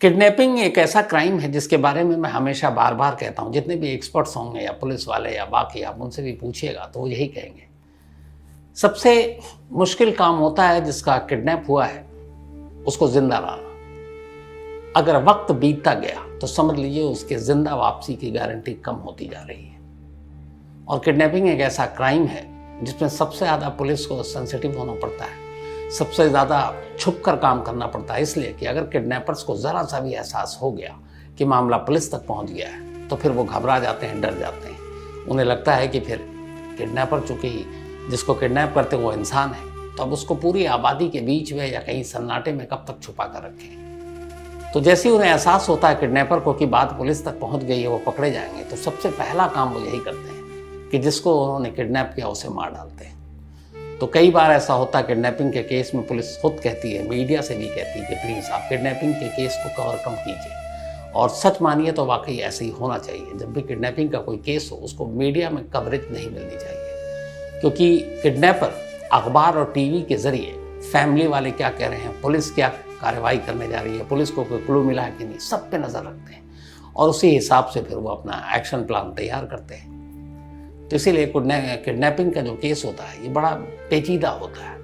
Kidnapping एक ऐसा crime है जिसके बारे में मैं हमेशा बार बार कहता हूँ। जितने भी एक्सपर्ट्स होंगे या पुलिस वाले या बाकी, आप उनसे भी पूछिएगा तो वो यही कहेंगे। सबसे मुश्किल काम होता है जिसका किडनैप हुआ है उसको जिंदा लाना। अगर वक्त बीतता गया तो समझ लीजिए उसके जिंदा वापसी की गारंटी कम होती जा रही है। और किडनैपिंग एक ऐसा क्राइम है जिसमें सबसे ज़्यादा पुलिस को सेंसिटिव होना पड़ता है, सबसे ज़्यादा छुप कर काम करना पड़ता है। इसलिए कि अगर किडनैपर्स को ज़रा सा भी एहसास हो गया कि मामला पुलिस तक पहुंच गया है तो फिर वो घबरा जाते हैं, डर जाते हैं। उन्हें लगता है कि फिर किडनैपर, चूँकि जिसको किडनैप करते वो इंसान है, तो अब उसको पूरी आबादी के बीच में या कहीं सन्नाटे में कब तक छुपा कर रखें। तो जैसे ही उन्हें एहसास होता है किडनैपर को कि बात पुलिस तक पहुँच गई है, वो पकड़े जाएंगे, तो सबसे पहला काम वो यही करते हैं कि जिसको उन्होंने किडनैप किया उसे मार डालते हैं। तो कई बार ऐसा होता है किडनैपिंग के केस में पुलिस खुद कहती है, मीडिया से भी कहती है कि प्लीज़ आप किडनैपिंग के केस को कवर कम कीजिए। और सच मानिए तो वाकई ऐसे ही होना चाहिए। जब भी किडनैपिंग का कोई केस हो उसको मीडिया में कवरेज नहीं मिलनी चाहिए, क्योंकि किडनैपर अखबार और टीवी के जरिए फैमिली वाले क्या कह रहे हैं, पुलिस क्या कार्रवाई करने जा रही है, पुलिस को कोई क्लू मिला है कि नहीं, सब पे नज़र रखते हैं और उसी हिसाब से फिर वो अपना एक्शन प्लान तैयार करते हैं। तो इसीलिए किडनैपिंग का जो केस होता है ये बड़ा पेचीदा होता है।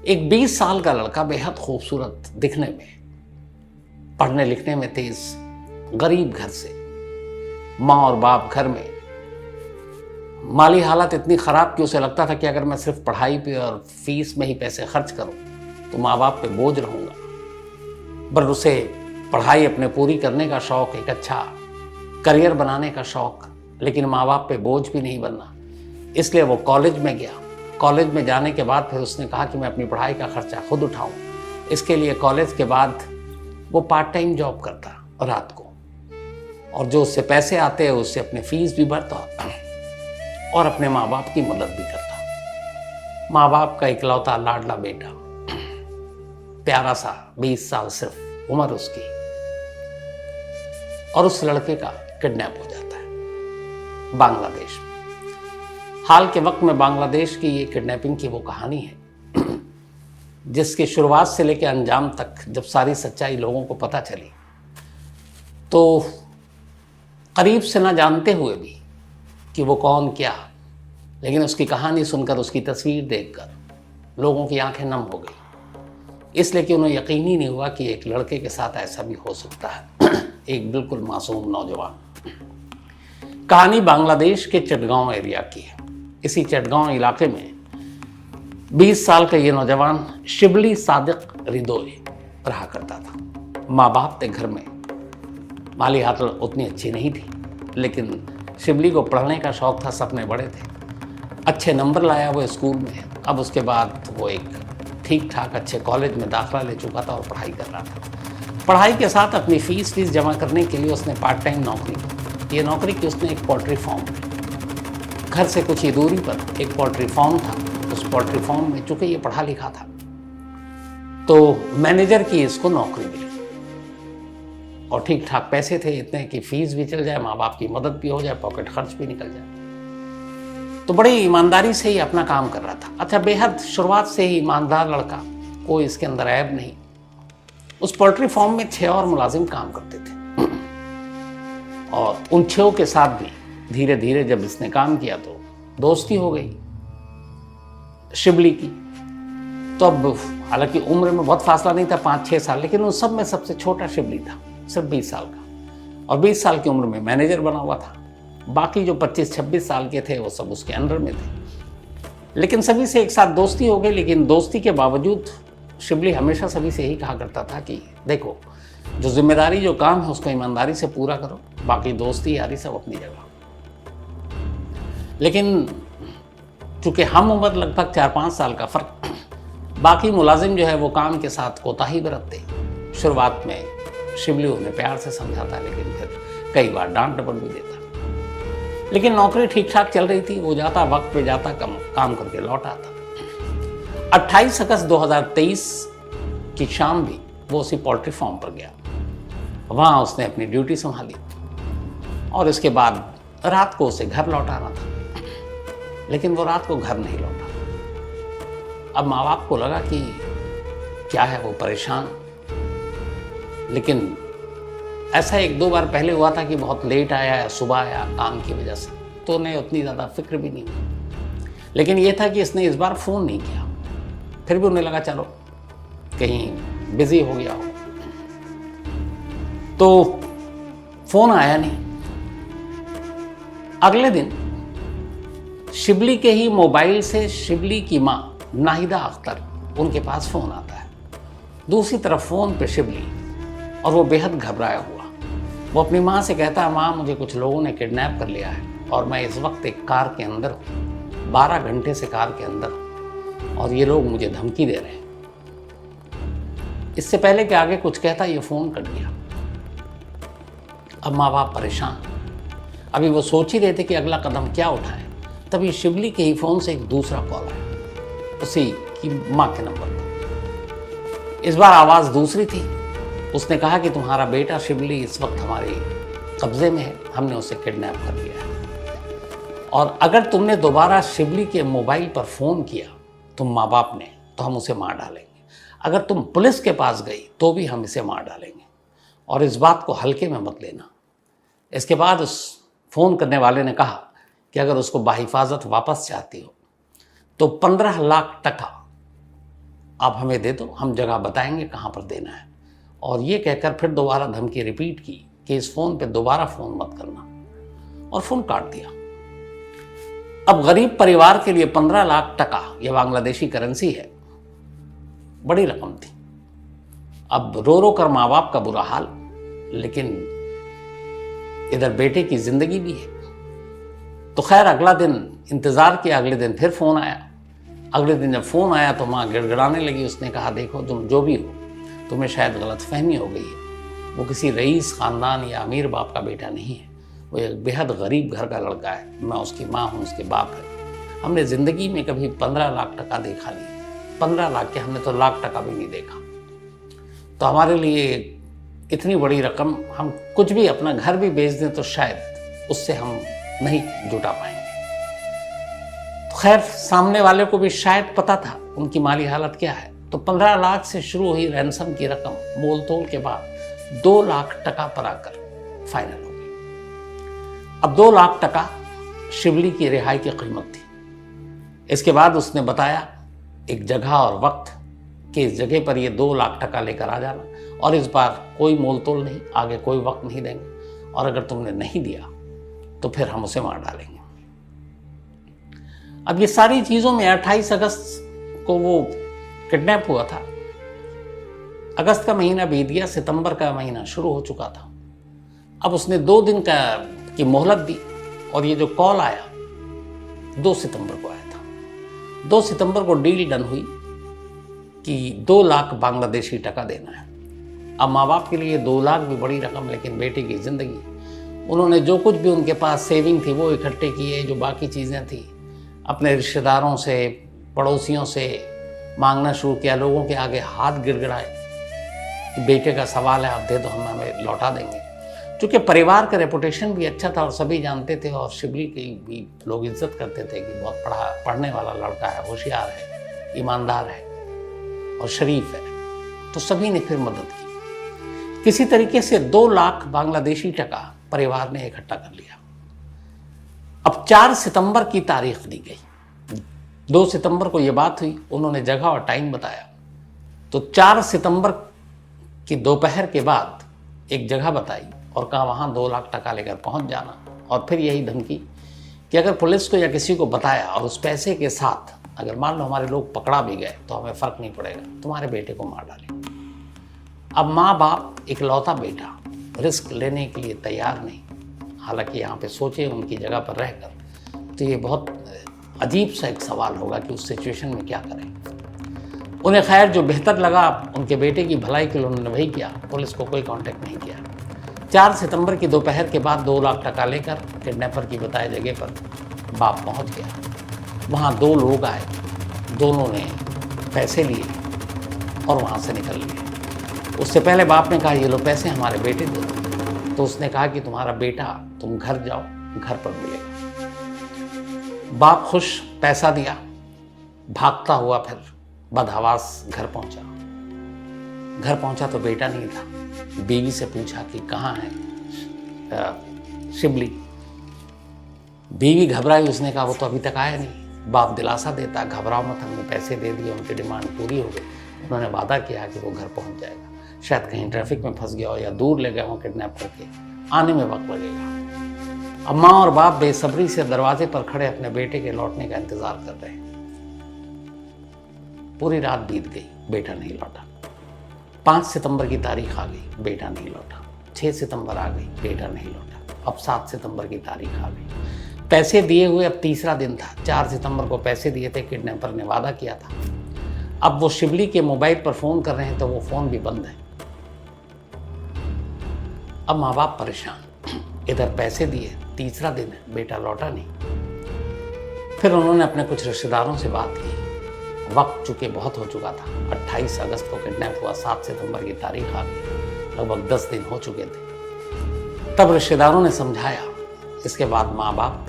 एक 20 साल का लड़का, बेहद खूबसूरत दिखने में, पढ़ने लिखने में तेज, गरीब घर से, माँ और बाप घर में, माली हालत इतनी खराब कि उसे लगता था कि अगर मैं सिर्फ पढ़ाई पे और फीस में ही पैसे खर्च करूं तो माँ बाप पे बोझ रहूंगा। पर उसे पढ़ाई अपने पूरी करने का शौक, एक अच्छा करियर बनाने का शौक, लेकिन माँ बाप पे बोझ भी नहीं बनना। इसलिए वो कॉलेज में गया। कॉलेज में जाने के बाद फिर उसने कहा कि मैं अपनी पढ़ाई का खर्चा खुद उठाऊं। इसके लिए कॉलेज के बाद वो पार्ट टाइम जॉब करता रात को, और जो उससे पैसे आते हैं उससे अपने फीस भी भरता और अपने माँ बाप की मदद भी करता। माँ बाप का इकलौता लाडला बेटा, प्यारा सा, 20 साल सिर्फ उम्र उसकी, और उस लड़के का किडनैप हो जाता है बांग्लादेश में। हाल के वक्त में बांग्लादेश की ये किडनैपिंग की वो कहानी है जिसकी शुरुआत से लेकर अंजाम तक जब सारी सच्चाई लोगों को पता चली तो करीब से ना जानते हुए भी कि वो कौन क्या, लेकिन उसकी कहानी सुनकर, उसकी तस्वीर देखकर लोगों की आंखें नम हो गई। इसलिए कि उन्हें यकीन ही नहीं हुआ कि एक लड़के के साथ ऐसा भी हो सकता है। एक बिल्कुल मासूम नौजवान। कहानी बांग्लादेश के चटगांव एरिया की है। इसी चटगांव इलाके में 20 साल का ये नौजवान शिबली सादिक रिदोई रहा करता था। माँ बाप थे घर में, माली हालत उतनी अच्छी नहीं थी, लेकिन शिबली को पढ़ने का शौक था, सपने बड़े थे। अच्छे नंबर लाया वो स्कूल में। अब उसके बाद वो एक ठीक ठाक अच्छे कॉलेज में दाखिला ले चुका था और पढ़ाई कर रहा था। पढ़ाई के साथ अपनी फीस जमा करने के लिए उसने पार्ट टाइम नौकरी की। ये नौकरी की उसने एक पोल्ट्री फार्म में, घर से कुछ ही दूरी पर एक पोल्ट्री फार्म था। उस पोल्ट्री फार्म में, चूंकि ये पढ़ा लिखा था, तो मैनेजर की इसको नौकरी मिली और ठीक ठाक पैसे थे, इतने कि फीस भी चल जाए, माँ बाप की मदद भी हो जाए, पॉकेट खर्च भी निकल जाए। तो बड़ी ईमानदारी से ही अपना काम कर रहा था। अच्छा, बेहद शुरुआत से ही ईमानदार लड़का, कोई इसके अंदर ऐब नहीं। उस पोल्ट्री फार्म में 6 और मुलाजिम काम करते थे और उन 6 के साथ भी धीरे धीरे जब इसने काम किया तो दोस्ती हो गई शिबली की। तो अब हालांकि उम्र में बहुत फासला नहीं था, 5-6 साल, लेकिन उन सब में सबसे छोटा शिबली था, सिर्फ 20 साल का, और 20 साल की उम्र में मैनेजर बना हुआ था। बाकी जो 25-26 साल के थे वो सब उसके अंडर में थे। लेकिन सभी से एक साथ दोस्ती हो गई। लेकिन दोस्ती के बावजूद शिबली हमेशा सभी से यही कहा करता था कि देखो, जो जिम्मेदारी, जो काम है उसको ईमानदारी से पूरा करो, बाकी दोस्ती यारी सब अपनी जगह। लेकिन चूंकि हम उम्र लगभग 4-5 साल का फर्क, बाकी मुलाजिम जो है वो काम के साथ कोताही बरतते। शुरुआत में शिबली उन्हें प्यार से समझाता, लेकिन फिर कई बार डांट डपट भी देता। लेकिन नौकरी ठीक ठाक चल रही थी। वो जाता, वक्त पे जाता, काम करके लौट आता। 28 अगस्त 2023 की शाम भी वो उसी पोल्ट्री फार्म पर गया। वहाँ उसने अपनी ड्यूटी संभाली और इसके बाद रात को उसे घर लौटाना था, लेकिन वो रात को घर नहीं लौटा। अब माँ बाप को लगा कि क्या है, वो परेशान, लेकिन ऐसा एक दो बार पहले हुआ था कि बहुत लेट आया या सुबह आया काम की वजह से, तो उन्हें उतनी ज़्यादा फिक्र भी नहीं हुई। लेकिन ये था कि इसने इस बार फ़ोन नहीं किया। फिर भी उन्हें लगा चलो कहीं बिजी हो गया हो, तो फ़ोन आया नहीं। अगले दिन शिबली के ही मोबाइल से शिबली की माँ नाहिदा अख्तर, उनके पास फ़ोन आता है। दूसरी तरफ फ़ोन पे शिबली, और वो बेहद घबराया हुआ। वो अपनी माँ से कहता है, माँ मुझे कुछ लोगों ने किडनैप कर लिया है और मैं इस वक्त एक कार के अंदर हूँ, 12 घंटे से कार के अंदर हूँ और ये लोग मुझे धमकी दे रहे हैं। इससे पहले कि आगे कुछ कहता ये फ़ोन कट गया। अब माँ बाप परेशान, अभी वो सोच ही रहे थे कि अगला कदम क्या उठाएं। तभी शिबली के ही फ़ोन से एक दूसरा कॉल आया, उसी की माँ के नंबर पर। इस बार आवाज़ दूसरी थी। उसने कहा कि तुम्हारा बेटा शिबली इस वक्त हमारे कब्जे में है, हमने उसे किडनैप कर लिया है और अगर तुमने दोबारा शिबली के मोबाइल पर फ़ोन किया तुम माँ बाप ने, तो हम उसे मार डालेंगे। अगर तुम पुलिस के पास गई तो भी हम इसे मार डालेंगे और इस बात को हल्के में मत लेना। इसके बाद उस फ़ोन करने वाले ने कहा कि अगर उसको बाहिफाजत वापस चाहती हो तो 15 लाख टका आप हमें दे दो, हम जगह बताएंगे कहाँ पर देना है। और ये कहकर फिर दोबारा धमकी रिपीट की कि इस फ़ोन पे दोबारा फ़ोन मत करना, और फ़ोन काट दिया। अब गरीब परिवार के लिए 15 लाख टका, यह बांग्लादेशी करेंसी है, बड़ी रकम थी। अब रो रो कर माँ बाप का बुरा हाल, लेकिन इधर बेटे की ज़िंदगी भी है। तो खैर अगला दिन इंतज़ार किया, अगले दिन फिर फ़ोन आया। अगले दिन जब फ़ोन आया तो माँ गिड़गिड़ाने लगी। उसने कहा देखो तुम जो भी हो, तुम्हें शायद गलतफहमी हो गई है। वो किसी रईस ख़ानदान या अमीर बाप का बेटा नहीं है, वो एक बेहद गरीब घर का लड़का है। मैं उसकी माँ हूँ, उसके बाप है। हमने ज़िंदगी में कभी 15 लाख टका देखा नहीं, 15 लाख के हमने तो लाख टका भी नहीं देखा। तो हमारे लिए इतनी बड़ी रकम, हम कुछ भी अपना घर भी बेच दें तो शायद उससे हम नहीं जुटा पाएंगे। तो खैर सामने वाले को भी शायद पता था उनकी माली हालत क्या है। तो 15 लाख से शुरू हुई रैंसम की रकम मोल तोल के बाद 2 लाख टका पर आकर फाइनल हो गई। अब 2 लाख टका शिबली की रिहाई की कीमत थी। इसके बाद उसने बताया एक जगह और वक्त कि इस जगह पर ये 2 लाख टका लेकर आ जाना, और इस बार कोई मोल तोल नहीं, आगे कोई वक्त नहीं देंगे, और अगर तुमने नहीं दिया तो फिर हम उसे मार डालेंगे। अब ये सारी चीज़ों में 28 अगस्त को वो किडनैप हुआ था। अगस्त का महीना बीत गया, सितंबर का महीना शुरू हो चुका था। अब उसने 2 दिन की मोहलत दी और ये जो कॉल आया 2 सितंबर को आया था। 2 सितंबर को डील डन हुई कि 2 लाख बांग्लादेशी टका देना है। अब माँ बाप के लिए 2 लाख भी बड़ी रकम, लेकिन बेटे की ज़िंदगी। उन्होंने जो कुछ भी उनके पास सेविंग थी वो इकट्ठे किए, जो बाकी चीज़ें थी अपने रिश्तेदारों से, पड़ोसियों से मांगना शुरू किया। लोगों के आगे हाथ गिड़गिड़ाए कि बेटे का सवाल है, आप दे दो, हम हमें लौटा देंगे। क्योंकि परिवार का रेपुटेशन भी अच्छा था और सभी जानते थे, और शिबली की भी लोग इज्जत करते थे कि बहुत पढ़ने वाला लड़का है, होशियार है, ईमानदार है और शरीफ है। तो सभी ने फिर मदद की। किसी तरीके से 2 लाख बांग्लादेशी टका परिवार ने इकट्ठा कर लिया। अब 4 सितंबर की तारीख दी गई। 2 सितंबर को यह बात हुई, उन्होंने जगह और टाइम बताया। तो 4 सितंबर की दोपहर के बाद एक जगह बताई और कहा वहाँ 2 लाख टका लेकर पहुँच जाना, और फिर यही धमकी कि अगर पुलिस को या किसी को बताया और उस पैसे के साथ अगर मान लो हमारे लोग पकड़ा भी गए तो हमें फ़र्क नहीं पड़ेगा, तुम्हारे बेटे को मार डालेंगे। अब माँ बाप इकलौता बेटा रिस्क लेने के लिए तैयार नहीं। हालांकि यहाँ पे सोचे उनकी जगह पर रहकर तो ये बहुत अजीब सा एक सवाल होगा कि उस सिचुएशन में क्या करें। उन्हें खैर जो बेहतर लगा उनके बेटे की भलाई के लिए उन्होंने वही किया, पुलिस को कोई कांटेक्ट नहीं किया। 4 सितंबर की दोपहर के बाद 2 लाख टका लेकर किडनैपर की बताई जगह पर बाप पहुँच गया। वहाँ 2 लोग आए, दोनों ने पैसे लिए और वहाँ से निकल लिए। उससे पहले बाप ने कहा ये लो पैसे हमारे बेटे दे दो। तो उसने कहा कि तुम्हारा बेटा, तुम घर जाओ, घर पर मिलेगा। बाप खुश, पैसा दिया, भागता हुआ फिर बदहवास घर पहुंचा। घर पहुंचा तो बेटा नहीं था। बीवी से पूछा कि कहाँ है शिबली। बीवी घबराई, उसने कहा वो तो अभी तक आया नहीं। बाप दिलासा देता, घबराओ मत, हमने पैसे दे दिए, उनकी डिमांड पूरी हो गई। उन्होंने वादा किया कि वो घर पहुंच जाएगा। शायद कहीं ट्रैफिक में फंस गया हो या दूर ले गए हो किडनैप करके, आने में वक्त लगेगा। अब माँ और बाप बेसब्री से दरवाजे पर खड़े अपने बेटे के लौटने का इंतजार कर रहे हैं। पूरी रात बीत गई, बेटा नहीं लौटा। 5 सितंबर की तारीख आ गई, बेटा नहीं लौटा। 6 सितंबर आ गई, बेटा नहीं लौटा। अब 7 सितंबर की तारीख आ गई। पैसे दिए हुए अब तीसरा दिन था। 4 सितंबर को पैसे दिए थे, किडनैपर ने वादा किया था। अब वो शिबली के मोबाइल पर फोन कर रहे हैं तो वो फोन भी बंद है। अब माँ बाप परेशान, इधर पैसे दिए, तीसरा दिन है, बेटा लौटा नहीं। फिर उन्होंने अपने कुछ रिश्तेदारों से बात की। वक्त चूंकि बहुत हो चुका था। 28 अगस्त को किडनैप हुआ, 7 सितंबर की तारीख आ गई, लगभग 10 दिन हो चुके थे। तब रिश्तेदारों ने समझाया। इसके बाद माँ बाप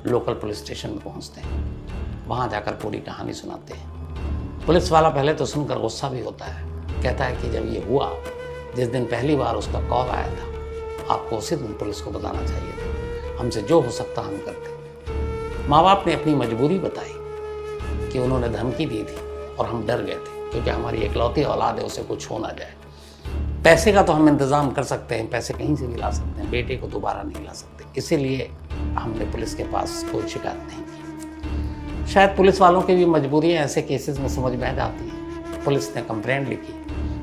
लोकल पुलिस स्टेशन में पहुंचते हैं, वहां जाकर पूरी कहानी सुनाते हैं। पुलिस वाला पहले तो सुनकर गुस्सा भी होता है, कहता है कि जब ये हुआ, जिस दिन पहली बार उसका कॉल आया था, आपको उसी दिन पुलिस को बताना चाहिए था। हमसे जो हो सकता हम करते। माँ बाप ने अपनी मजबूरी बताई कि उन्होंने धमकी दी थी और हम डर गए थे, क्योंकि हमारी इकलौती औलाद है, उसे कुछ हो ना जाए। पैसे का तो हम इंतज़ाम कर सकते हैं, पैसे कहीं से भी ला सकते हैं, बेटे को दोबारा नहीं ला सकते। इसीलिए हमने पुलिस के पास कोई शिकायत नहीं की। शायद पुलिस वालों की भी मजबूरियाँ ऐसे केसेस में समझ में आ जाती हैं। पुलिस ने कंप्लेंट लिखी,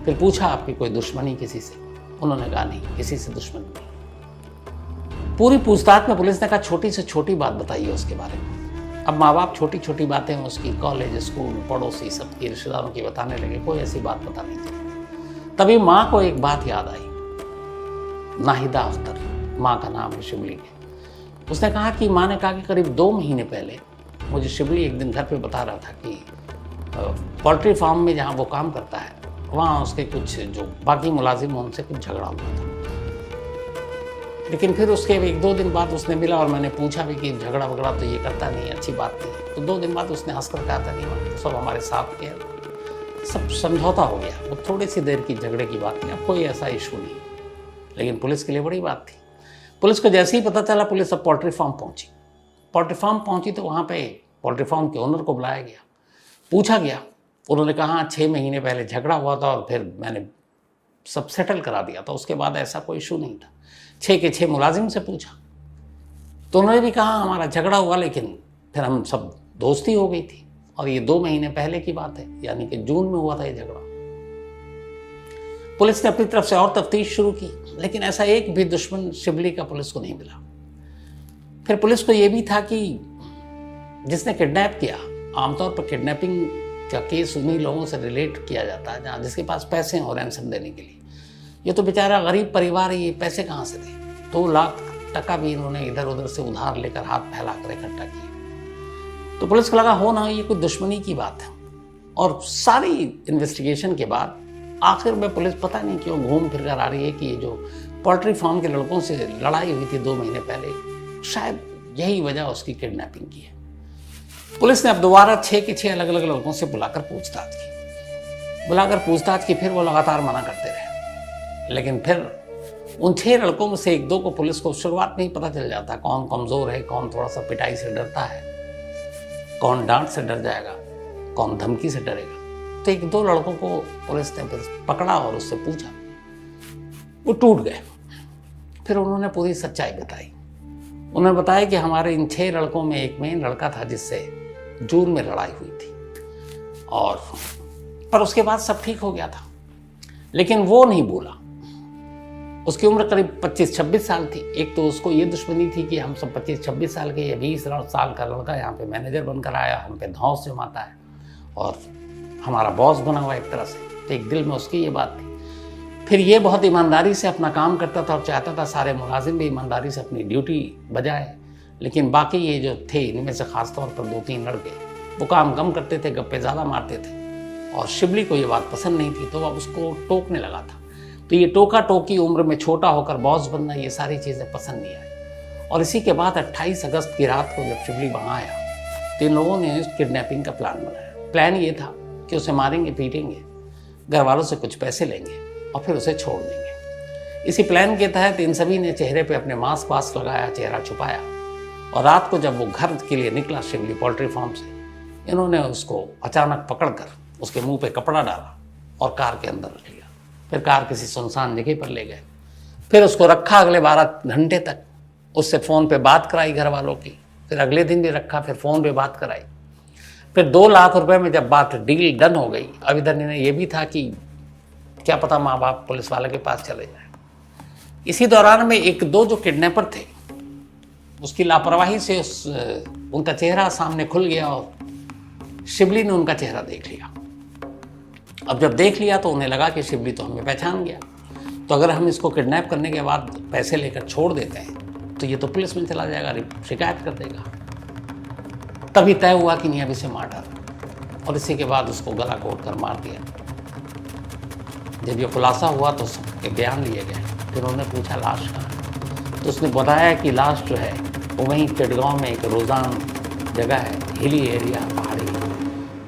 फिर पूछा आपकी कोई दुश्मनी किसी से? उन्होंने कहा नहीं, किसी से दुश्मनी नहीं। पूरी पूछताछ में पुलिस ने कहा छोटी से छोटी बात बताइए उसके बारे में। अब माँ बाप छोटी छोटी बातें उसकी कॉलेज, स्कूल, पड़ोसी, सबकी, रिश्तेदारों की बताने लगे। कोई ऐसी बात पता नहीं थी। तभी माँ को एक बात याद आई। नाहिदा अख्तर, माँ का नाम है शिबली के। उसने कहा कि माँ ने कहा कि करीब 2 महीने पहले मुझे शिबली एक दिन घर पे बता रहा था कि पोल्ट्री फार्म में जहाँ वो काम करता है, वहाँ उसके कुछ जो बाकी मुलाजिम हैं उनसे कुछ झगड़ा हुआ था। लेकिन फिर उसके 1-2 दिन बाद उसने मिला और मैंने पूछा भी कि झगड़ा वगड़ा तो ये करता नहीं, अच्छी बात नहीं। तो 2 दिन बाद उसने हंसकर कहा था नहीं, तो सब हमारे साथ के, सब समझौता हो गया। वो थोड़ी सी देर की झगड़े की बात नहीं, अब कोई ऐसा इशू नहीं। लेकिन पुलिस के लिए बड़ी बात थी। पुलिस को जैसे ही पता चला, पुलिस अब पोल्ट्री फार्म पहुंची। पोल्ट्री फार्म पहुंची तो वहाँ पे पोल्ट्री फार्म के ओनर को बुलाया गया, पूछा गया। उन्होंने कहा 6 महीने पहले झगड़ा हुआ था और फिर मैंने सब सेटल करा दिया था, उसके बाद ऐसा कोई इशू नहीं था। 6 के 6 मुलाजिम से पूछा तो उन्होंने भी कहा हमारा झगड़ा हुआ, लेकिन फिर हम सब दोस्ती हो गई थी और ये 2 महीने पहले की बात है, यानी कि जून में हुआ था ये झगड़ा। पुलिस ने अपनी तरफ से और तफ्तीश शुरू की, लेकिन ऐसा एक भी दुश्मन शिबली का पुलिस को नहीं मिला। फिर पुलिस को यह भी था कि जिसने किडनैप किया, आमतौर पर किडनैपिंग का केस उन्हीं लोगों से रिलेट किया जाता है जहाँ जिसके पास पैसे हैं और रैंसम देने के लिए। ये तो बेचारा गरीब परिवार है, ये पैसे कहाँ से दे? 2 लाख टका भी इन्होंने इधर उधर से उधार लेकर हाथ फैलाकर इकट्ठा किया। तो पुलिस को लगा हो ना ये कोई दुश्मनी की बात है। और सारी इन्वेस्टिगेशन के बाद आखिर में पुलिस पता नहीं क्यों घूम फिर कर आ रही है कि ये जो पोल्ट्री फार्म के लड़कों से लड़ाई हुई थी 2 महीने पहले, शायद यही वजह उसकी किडनैपिंग की है। पुलिस ने अब दोबारा 6 के 6 अलग अलग लड़कों से बुलाकर पूछताछ की। फिर वो लगातार मना करते रहे। लेकिन फिर उन 6 लड़कों में से 1-2 को पुलिस को शुरुआत में ही पता चल जाता कौन कमज़ोर है, कौन थोड़ा सा पिटाई से डरता है, कौन डांट से डर जाएगा, कौन धमकी से डरेगा। तो 1-2 लड़कों को पुलिस ने फिर पकड़ा और उससे पूछा, वो टूट गए। फिर उन्होंने पूरी सच्चाई बताई। उन्होंने बताया कि हमारे इन 6 लड़कों में एक मेन लड़का था जिससे जून में लड़ाई हुई थी, और पर उसके बाद सब ठीक हो गया था। लेकिन वो नहीं बोला। उसकी उम्र करीब 25-26 साल थी। एक तो उसको ये दुश्मनी थी कि हम सब 25-26 साल के, ये 20 साल का लड़का यहाँ पे मैनेजर बनकर आया, हम पे धौंस जमाता है और हमारा बॉस बना हुआ एक तरह से। तो एक दिल में उसकी ये बात थी। फिर ये बहुत ईमानदारी से अपना काम करता था और चाहता था सारे मुलाजिम भी ईमानदारी से अपनी ड्यूटी बजाए। लेकिन बाकी ये जो थे, इनमें से खासतौर पर 2-3 लड़के, वो काम कम करते थे, गप्पे ज़्यादा मारते थे। और शिबली को ये बात पसंद नहीं थी, तो वह उसको टोकने लगा था। तो ये टोका टोकी, उम्र में छोटा होकर बॉस बनना, ये सारी चीज़ें पसंद नहीं आई। और इसी के बाद 28 अगस्त की रात को जब शिबली वहाँ आया तो इन लोगों ने किडनैपिंग का प्लान बनाया। प्लान ये था कि उसे मारेंगे, पीटेंगे, घर वालों से कुछ पैसे लेंगे और फिर उसे छोड़ देंगे। इसी प्लान के तहत इन सभी ने चेहरे पे अपने मास्क वास्क लगाया, चेहरा छुपाया, और रात को जब वो घर के लिए निकला शिवली पोल्ट्री फार्म से, इन्होंने उसको अचानक पकड़कर उसके मुंह पे कपड़ा डाला और कार के अंदर रख लिया। फिर कार किसी सुनसान जगह पर ले गए, फिर उसको रखा अगले 12 घंटे तक, उससे फ़ोन पे बात कराई घर वालों की, फिर अगले दिन भी रखा, फिर फ़ोन पे बात कराई। फिर 2 लाख रुपए में जब बात डील डन हो गई, अब इधर इन्हें ये भी था कि क्या पता माँ बाप पुलिस वाले के पास चले जाए। इसी दौरान में 1-2 जो किडनैपर थे, उसकी लापरवाही से उनका चेहरा सामने खुल गया और शिवली ने उनका चेहरा देख लिया। अब जब देख लिया तो उन्हें लगा कि शिवली तो हमें पहचान गया, तो अगर हम इसको किडनैप करने के बाद पैसे लेकर छोड़ देते हैं तो ये तो पुलिस में चला जाएगा, शिकायत कर देगा। तभी तय हुआ कि नहीं, अब इसे मार डालो, और इसी के बाद उसको गला घोट कर मार दिया। जब ये खुलासा हुआ तो उसके बयान लिए गए। फिर उन्होंने पूछा लाश कहाँ है, तो उसने बताया कि लाश जो है वो वहीं चिटगांव में एक रोजान जगह है, हिली एरिया, पहाड़ी।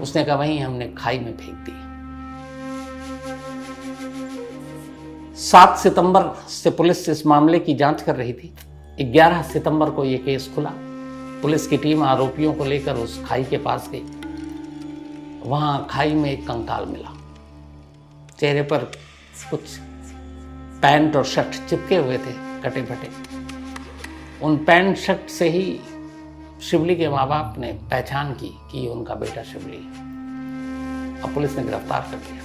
उसने कहा वहीं हमने खाई में फेंक दी। 7 सितंबर से पुलिस इस मामले की जांच कर रही थी। 11 सितंबर को ये केस खुला। पुलिस की टीम आरोपियों को लेकर उस खाई के पास गई। वहां खाई में एक कंकाल मिला, चेहरे पर कुछ पैंट और शर्ट चिपके हुए थे, कटे फटे। उन पैंट शर्ट से ही शिवली के माँ बाप ने पहचान की कि ये उनका बेटा शिवली है। अब पुलिस ने गिरफ्तार कर लिया,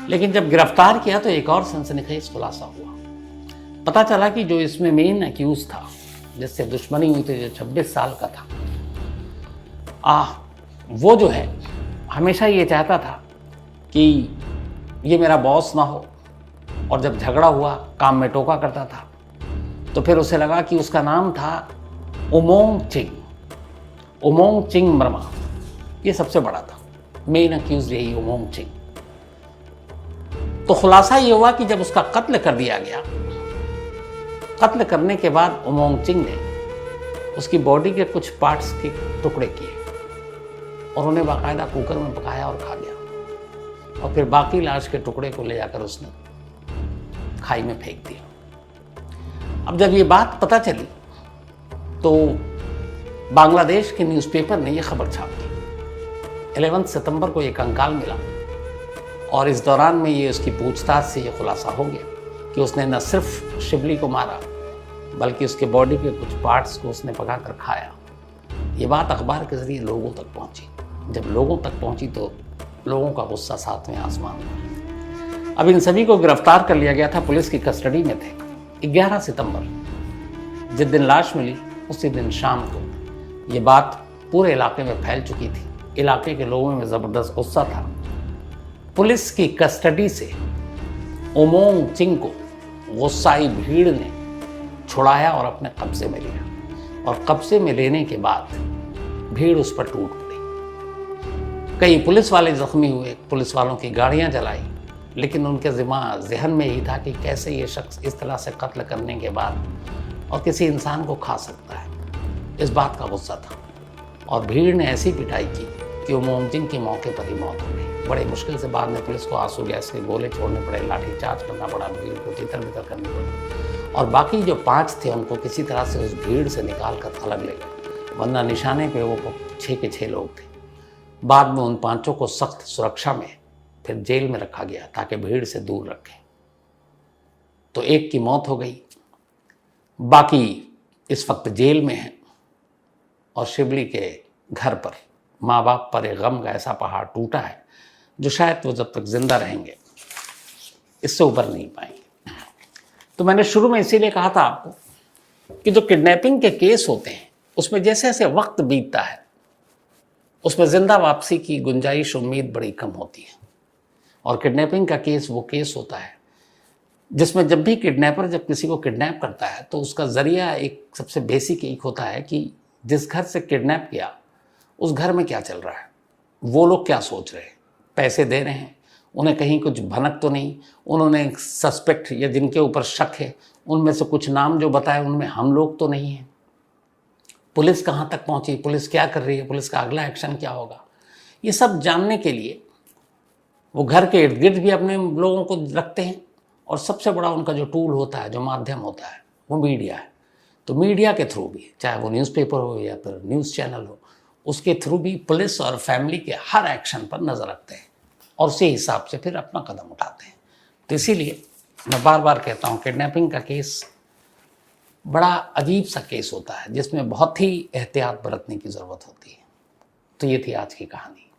लेकिन जब गिरफ्तार किया तो एक और सनसनीखेज खुलासा हुआ। पता चला कि जो इसमें मेन एक्यूज था, जिससे दुश्मनी हुई थी, जो 26 साल का था, वो जो है हमेशा ये चाहता था कि ये मेरा बॉस ना हो, और जब झगड़ा हुआ काम में टोका करता था। तो फिर उसे लगा कि उसका नाम था उमोंग चिंग वर्मा, ये सबसे बड़ा था, मेन अक्यूज यही उमोंग चिंग। तो खुलासा ये हुआ कि जब उसका कत्ल कर दिया गया, कत्ल करने के बाद उमोंग चिंग ने उसकी बॉडी के कुछ पार्ट्स के टुकड़े किए और उन्हें बाकायदा कुकर में पकाया और खा गया, और फिर बाकी लाश के टुकड़े को ले जाकर उसने खाई में फेंक दिया। अब जब ये बात पता चली तो बांग्लादेश के न्यूज़पेपर ने यह खबर छाप दी। 11 सितंबर को ये कंकाल मिला, और इस दौरान में ये उसकी पूछताछ से ये खुलासा हो गया कि उसने न सिर्फ शिवली को मारा, बल्कि उसके बॉडी के कुछ पार्ट्स को उसने पकाकर खाया। ये बात अखबार के जरिए लोगों तक पहुंची। जब लोगों तक पहुंची तो लोगों का गुस्सा 7वें आसमान में। अब इन सभी को गिरफ्तार कर लिया गया था, पुलिस की कस्टडी में थे। 11 सितंबर जिस दिन लाश मिली, उसी दिन शाम को ये बात पूरे इलाके में फैल चुकी थी। इलाके के लोगों में ज़बरदस्त गुस्सा था। पुलिस की कस्टडी से उमोंग चिंग को गुस्साई भीड़ ने छुड़ाया और अपने कब्जे में लिया, और कब्जे में लेने के बाद भीड़ उस पर टूट पड़ी। कई पुलिस वाले जख्मी हुए, पुलिस वालों की गाड़ियां जलाई, लेकिन उनके ज़हन में ही था कि कैसे ये शख्स इस तरह से कत्ल करने के बाद और किसी इंसान को खा सकता है। इस बात का गुस्सा था, और भीड़ ने ऐसी पिटाई की कि उमोंग चिंग की मौके पर ही मौत हो गई। बड़े मुश्किल से बाद में पुलिस को आंसू गैस के गोले छोड़ने पड़े, लाठीचार्ज करना पड़ा, भीड़ को तितर बितर करनी पड़ी, और बाकी जो 5 थे उनको किसी तरह से उस भीड़ से निकाल कर अलग ले गए, वरना निशाने पे वो 6 के 6 लोग थे। बाद में उन 5 को सख्त सुरक्षा में फिर जेल में रखा गया ताकि भीड़ से दूर रखें। तो एक की मौत हो गई, बाकी इस वक्त जेल में हैं, और शिवली के घर पर माँ बाप पर एक गम का ऐसा पहाड़ टूटा है जो शायद वो जब तक जिंदा रहेंगे इससे ऊपर नहीं पाएंगे। तो मैंने शुरू में इसीलिए कहा था आपको कि जो किडनैपिंग के केस होते हैं उसमें जैसे जैसे वक्त बीतता है उसमें जिंदा वापसी की गुंजाइश उम्मीद बड़ी कम होती है। और किडनैपिंग का केस वो केस होता है जिसमें जब भी किडनैपर जब किसी को किडनैप करता है तो उसका जरिया एक सबसे बेसिक एक होता है कि जिस घर से किडनैप किया उस घर में क्या चल रहा है, वो लोग क्या सोच रहे हैं, पैसे दे रहे हैं, उन्हें कहीं कुछ भनक तो नहीं, उन्होंने सस्पेक्ट या जिनके ऊपर शक है उनमें से कुछ नाम जो बताए उनमें हम लोग तो नहीं हैं, पुलिस कहाँ तक पहुँची, पुलिस क्या कर रही है, पुलिस का अगला एक्शन क्या होगा। ये सब जानने के लिए वो घर के इर्द गिर्द भी अपने लोगों को रखते हैं, और सबसे बड़ा उनका जो टूल होता है, जो माध्यम होता है, वो मीडिया है। तो मीडिया के थ्रू भी, चाहे वो न्यूज़पेपर हो या फिर न्यूज़ चैनल हो, उसके थ्रू भी पुलिस और फैमिली के हर एक्शन पर नज़र रखते हैं और उसी हिसाब से फिर अपना कदम उठाते हैं। तो इसीलिए मैं बार बार कहता हूँ, किडनैपिंग का केस बड़ा अजीब सा केस होता है जिसमें बहुत ही एहतियात बरतने की ज़रूरत होती है। तो ये थी आज की कहानी।